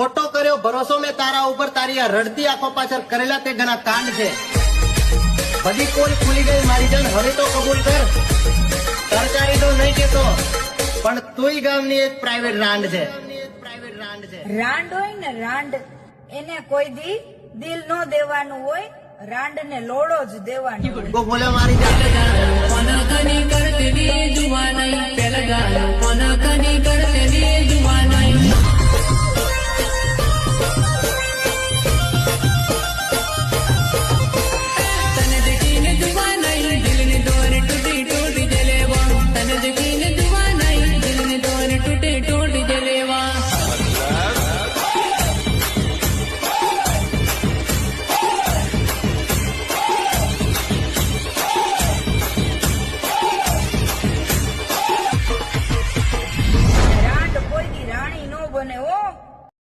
ખોટો કર્યો ભરોસો મેં તારા ઉપર, તારી આ રડતી આંખો પાછળ કરેલા તે ઘણા કાંડ છે. બધી પોલ ખુલી ગઈ મારી જાન, હવે તો કબૂલ કર. સરકારી તો નહીં કેતો, પણ તુંય ગામની એક પ્રાઇવેટ રાંડ છે. રાંડ હોય ને રાંડ, એને કોઈ દી દિલ નો દેવાનું હોય, રાંડ ને લોડો જ દેવાનો હોય. કો બોલે મારી જાન. કોના કની કરતી જુવાનઈ પેલા ગાયો, કોના કની કરતી જુવાનઈ